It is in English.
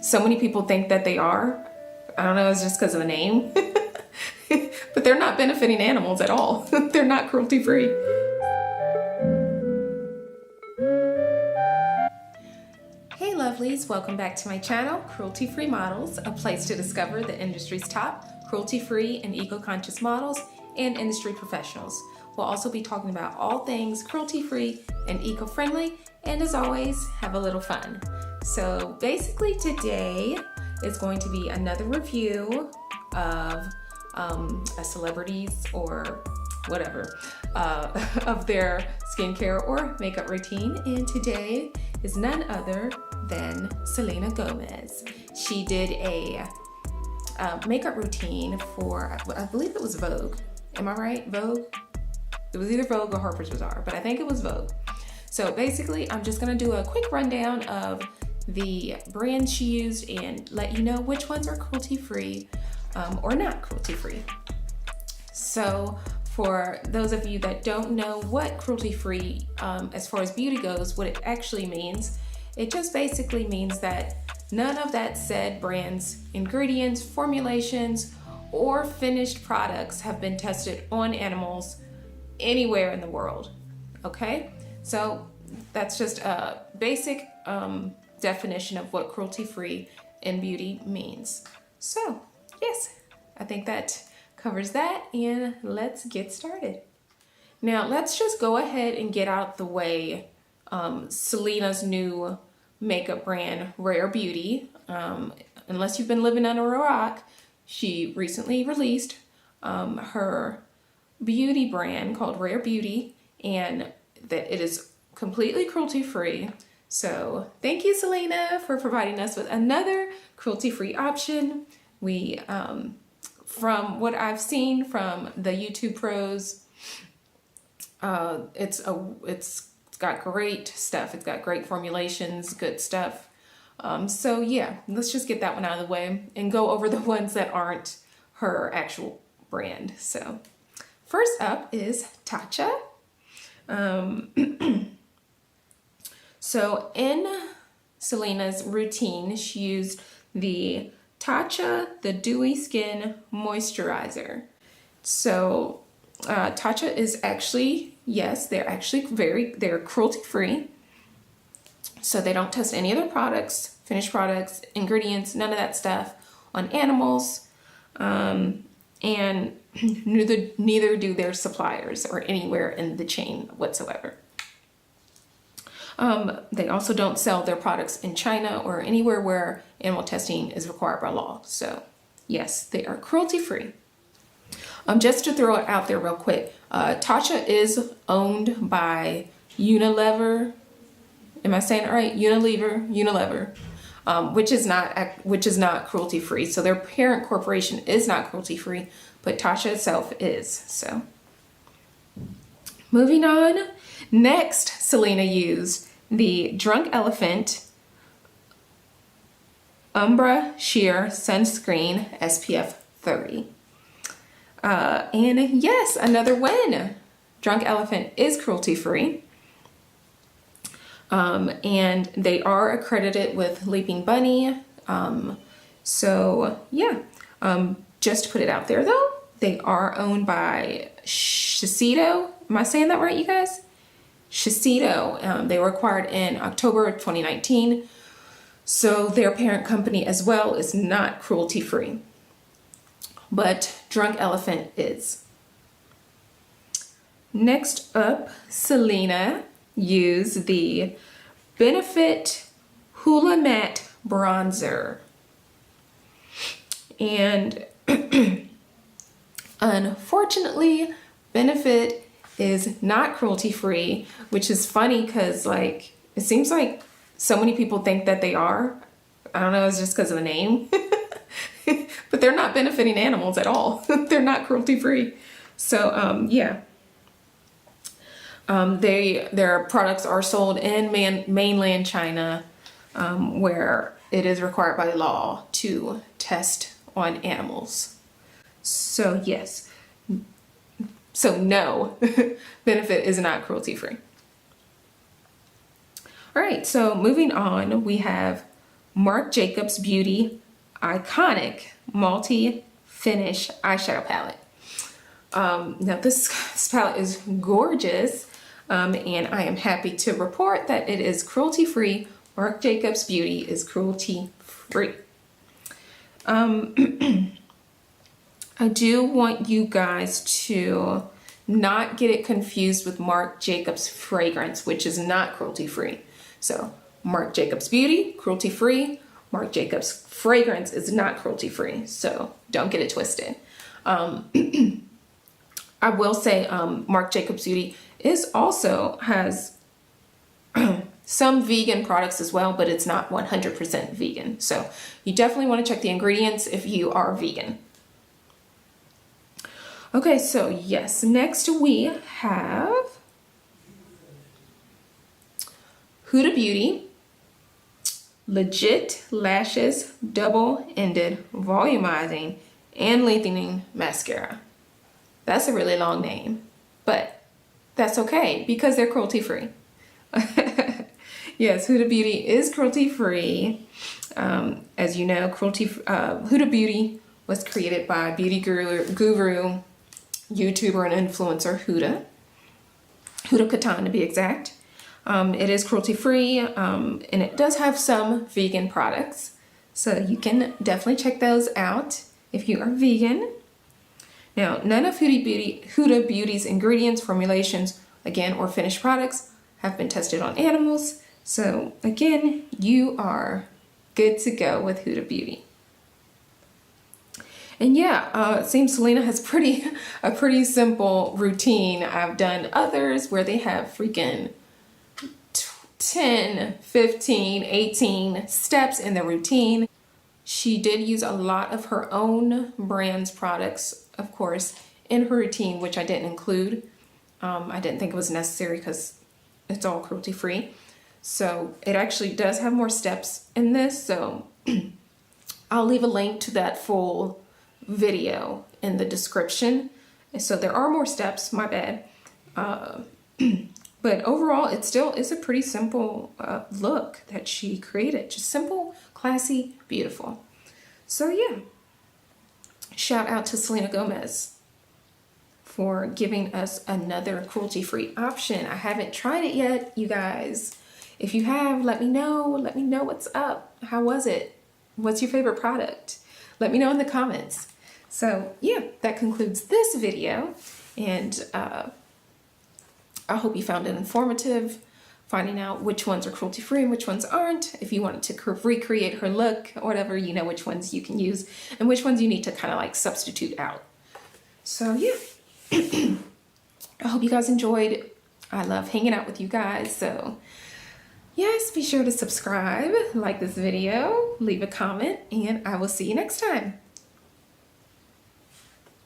so many people think that they are. I don't know, it's just because of the name. But they're not benefiting animals at all. They're not cruelty free. Hey lovelies, welcome back to my channel, Cruelty Free Models, a place to discover the industry's top cruelty-free and eco-conscious models and industry professionals. We'll also be talking about all things cruelty-free and eco-friendly, and as always, have a little fun. So basically today is going to be another review of a celebrity's or whatever, of their skincare or makeup routine. And today is none other than Selena Gomez. She did a makeup routine for, I believe it was Vogue. Am I right? Vogue? It was either Vogue or Harper's Bazaar, but I think it was Vogue. So basically, I'm just gonna do a quick rundown of the brands she used and let you know which ones are cruelty-free or not cruelty-free. So for those of you that don't know what cruelty-free as far as beauty goes, what it actually means, it just basically means that none of that said brand's ingredients, formulations, or finished products have been tested on animals anywhere in the world, okay? So that's just a basic definition of what cruelty-free in beauty means. So yes, I think that covers that, and let's get started. Now let's just go ahead and get out the way Selena's new makeup brand, Rare Beauty. Unless you've been living under a rock, she recently released her beauty brand called Rare Beauty, and that it is completely cruelty-free. So thank you, Selena, for providing us with another cruelty-free option. We, from what I've seen from the YouTube pros, it's got great stuff. It's got great formulations, good stuff. So yeah, let's just get that one out of the way and go over the ones that aren't her actual brand. So first up is Tatcha. So in Selena's routine, she used the Tatcha, the Dewy Skin Moisturizer. So Tatcha is actually, yes, they're cruelty-free. So they don't test any other products, finished products, ingredients, none of that stuff on animals. And neither do their suppliers or anywhere in the chain whatsoever. They also don't sell their products in China or anywhere where animal testing is required by law. So yes, they are cruelty-free. Just to throw it out there real quick, Tatcha is owned by Unilever. Am I saying it right? Unilever, which is not cruelty-free. So their parent corporation is not cruelty-free, but Tatcha itself is. So moving on. Next, Selena used the Drunk Elephant Umbra Sheer Sunscreen SPF 30. And yes, another win. Drunk Elephant is cruelty-free. And they are accredited with Leaping Bunny. So yeah, just to put it out there though, they are owned by Shiseido. Am I saying that right, you guys? Shiseido. They were acquired in October of 2019. So their parent company as well is not cruelty-free. But Drunk Elephant is. Next up, Selena used the Benefit Hoola Matte Bronzer. And unfortunately, Benefit is not cruelty-free, which is funny because like it seems like so many people think that they are. I don't know, it's just because of the name. But they're not benefiting animals at all. They're not cruelty-free. So yeah. Their products are sold in mainland China, where it is required by law to test on animals. So yes. So no, Benefit is not cruelty-free. All right, so moving on, we have Marc Jacobs Beauty Eye-Conic Multi-Finish Eyeshadow Palette. Now this palette is gorgeous, and I am happy to report that it is cruelty-free. Marc Jacobs Beauty is cruelty-free. I do want you guys to not get it confused with Marc Jacobs fragrance, which is not cruelty-free. So Marc Jacobs Beauty, cruelty-free. Marc Jacobs fragrance is not cruelty-free, so don't get it twisted. I will say Marc Jacobs Beauty has some vegan products as well, but it's not 100% vegan. So you definitely want to check the ingredients if you are vegan. Okay, so yes, next we have Huda Beauty Legit Lashes Double-Ended Volumizing and Lengthening Mascara. That's a really long name, but that's okay because they're cruelty-free. Yes, Huda Beauty is cruelty-free. As you know, Huda Beauty was created by beauty guru, YouTuber, and influencer Huda Katan to be exact. It is cruelty-free, and it does have some vegan products, so you can definitely check those out if you are vegan. Now, none of Huda Beauty's ingredients, formulations, again, or finished products have been tested on animals. So again, you are good to go with Huda Beauty. And yeah, it seems Selena has a pretty simple routine. I've done others where they have freaking 10, 15, 18 steps in the routine. She did use a lot of her own brand's products, of course, in her routine, which I didn't include. I didn't think it was necessary because it's all cruelty-free. So it actually does have more steps in this. So I'll leave a link to that full video in the description. So there are more steps, my bad. But overall, it still is a pretty simple look that she created. Just simple, classy, beautiful. So yeah, shout out to Selena Gomez for giving us another cruelty-free option. I haven't tried it yet, you guys. If you have, let me know. Let me know what's up. How was it? What's your favorite product? Let me know in the comments. So yeah, that concludes this video. And I hope you found it informative, finding out which ones are cruelty-free and which ones aren't. If you wanted to recreate her look or whatever, you know which ones you can use and which ones you need to kind of like substitute out. So yeah, I hope you guys enjoyed. I love hanging out with you guys. So yes, be sure to subscribe, like this video, leave a comment, and I will see you next time.